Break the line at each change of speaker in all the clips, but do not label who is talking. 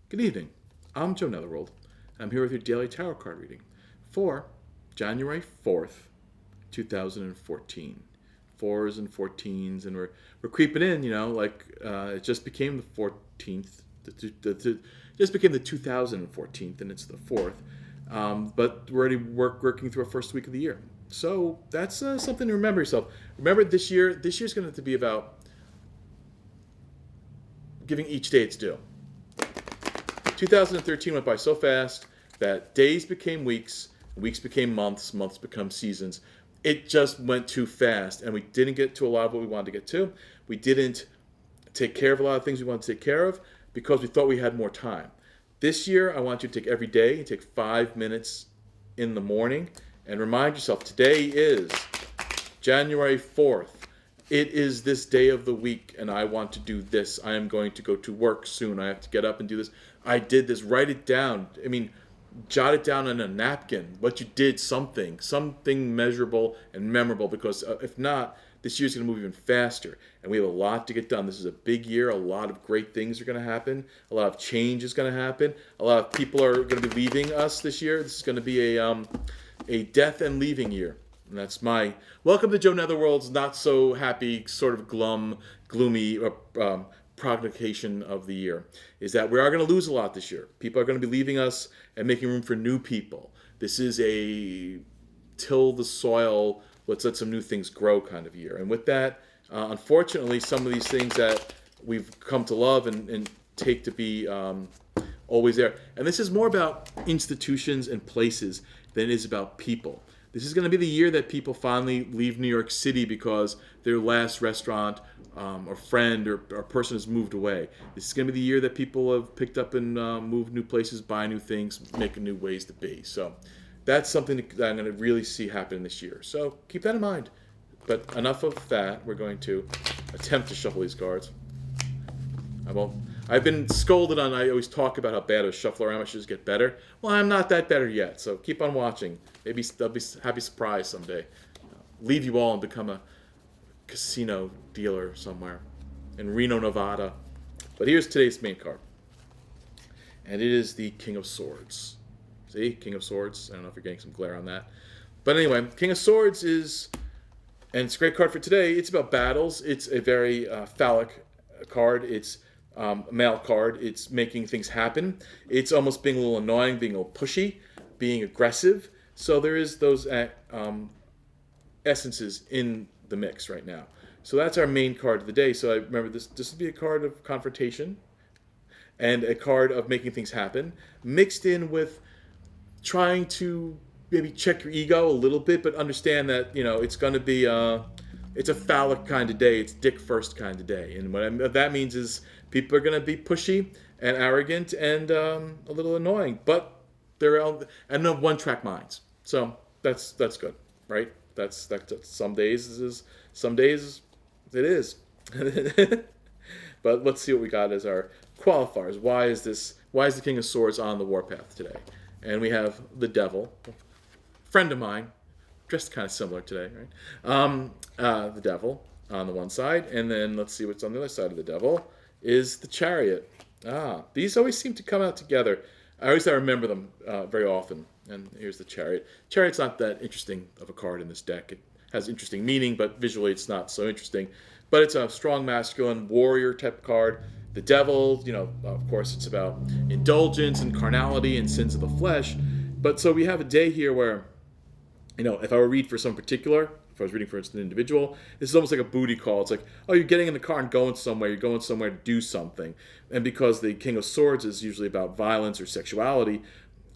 Good evening. I'm Joe Netherworld. I'm here with your daily tarot card reading for January 4th, 2014. Fours and 14s, and we're creeping in, it just became the 14th. Just became the 2014th, and it's the 4th. But we're already working through our first week of the year. So that's something to remember yourself. Remember this year's going to be about giving each day its due. 2013 went by so fast that days became weeks, weeks became months, months become seasons. It just went too fast, and we didn't get to a lot of what we wanted to get to. We didn't take care of a lot of things we wanted to take care of because we thought we had more time. This year, I want you to take every day and take 5 minutes in the morning and remind yourself today is January 4th. It is this day of the week, and I want to do this. I am going to go to work soon. I have to get up and do this. I did this. Write it down. Jot it down on a napkin. What you did, something measurable and memorable. Because if not, this year's going to move even faster, and we have a lot to get done. This is a big year. A lot of great things are going to happen. A lot of change is going to happen. A lot of people are going to be leaving us this year. This is going to be a death and leaving year. And that's my welcome to Joe Netherworld's not so happy, sort of gloomy prognostication of the year. Is that we are going to lose a lot this year. People are going to be leaving us and making room for new people. This is a till the soil, let's let some new things grow kind of year. And with that, unfortunately, some of these things that we've come to love and take to be always there. And this is more about institutions and places than it is about people. This is going to be the year that people finally leave New York City because their last restaurant or friend or person has moved away. This is going to be the year that people have picked up and moved new places, buy new things, make new ways to be. So that's something that I'm going to really see happen this year. So keep that in mind. But enough of that. We're going to attempt to shuffle these cards. I won't. I've been scolded on. I always talk about how bad a shuffler amateurs get better. Well, I'm not that better yet. So keep on watching. Maybe they'll be happy surprise someday. Leave you all and become a casino dealer somewhere in Reno, Nevada. But here's today's main card, and it is the King of Swords. See, King of Swords. I don't know if you're getting some glare on that, but anyway, King of Swords is, and it's a great card for today. It's about battles. It's a very phallic card. It's a male card. It's making things happen. It's almost being a little annoying, being a little pushy, being aggressive. So there is those essences in the mix right now. So that's our main card of the day. So I remember this would be a card of confrontation and a card of making things happen, mixed in with trying to maybe check your ego a little bit, but understand that, it's going to be it's a phallic kind of day. It's dick first kind of day. And what that means is people are going to be pushy and arrogant and a little annoying, but they're and no one-track minds. So that's good, right? That's some days it is. But let's see what we got as our qualifiers. Why is the King of Swords on the warpath today? And we have the Devil, friend of mine, dressed kind of similar today, right? The Devil on the one side, and then let's see what's on the other side of the Devil is the Chariot. These always seem to come out together. I remember them very often. And here's the Chariot. Chariot's not that interesting of a card in this deck. It has interesting meaning, but visually it's not so interesting. But it's a strong masculine warrior type card. The Devil, of course, it's about indulgence and carnality and sins of the flesh. But so we have a day here where, if I were to read for some particular, if I was reading for an individual, this is almost like a booty call. It's like, oh, you're getting in the car and going somewhere. You're going somewhere to do something. And because the King of Swords is usually about violence or sexuality,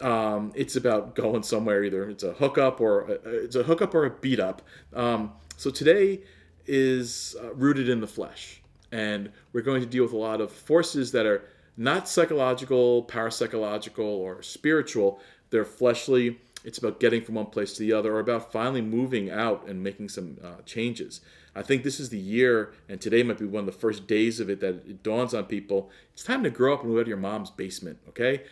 it's about going somewhere. Either it's a hookup or a beat up. So today is rooted in the flesh, and we're going to deal with a lot of forces that are not psychological, parapsychological, or spiritual. They're fleshly. It's about getting from one place to the other, or about finally moving out and making some changes. I think this is the year, and today might be one of the first days of it, that it dawns on people. It's time to grow up and move out of your mom's basement, okay?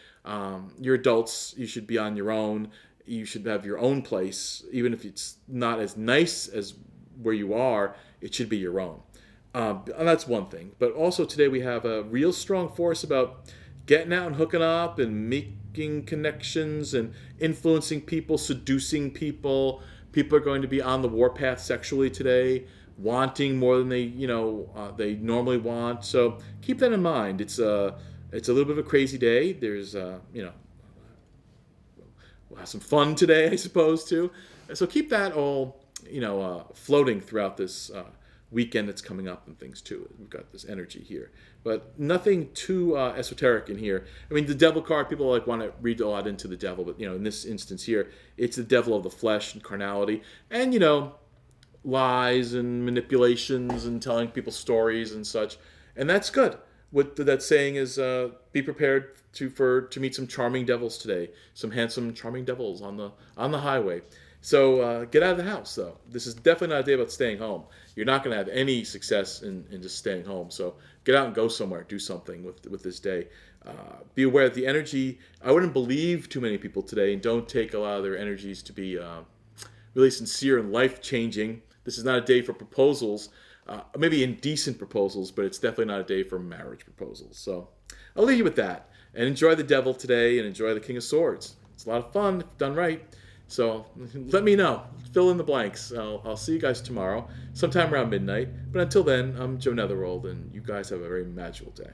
You're adults. You should be on your own. You should have your own place. Even if it's not as nice as where you are, it should be your own. And that's one thing. But also today we have a real strong force about getting out and hooking up and making connections and influencing people, seducing people. People are going to be on the warpath sexually today, wanting more than they normally want. So keep that in mind. It's a little bit of a crazy day. There's we'll have some fun today, I suppose, too. So keep that all floating throughout this weekend that's coming up and things too. We've got this energy here, but nothing too esoteric in here. I mean, the devil card, people like want to read a lot into the devil, but in this instance here, it's the devil of the flesh and carnality, and lies and manipulations and telling people stories and such, and that's good. What that saying is, be prepared to meet some charming devils today, some handsome, charming devils on the highway. So get out of the house, though. This is definitely not a day about staying home. You're not going to have any success in just staying home. So get out and go somewhere, do something with this day. Be aware that the energy. I wouldn't believe too many people today, and don't take a lot of their energies to be really sincere and life changing. This is not a day for proposals. Maybe indecent proposals, but it's definitely not a day for marriage proposals. So I'll leave you with that. And enjoy the devil today and enjoy the King of Swords. It's a lot of fun if done right. So let me know. Fill in the blanks. I'll see you guys tomorrow, sometime around midnight. But until then, I'm Joe Netherworld, and you guys have a very magical day.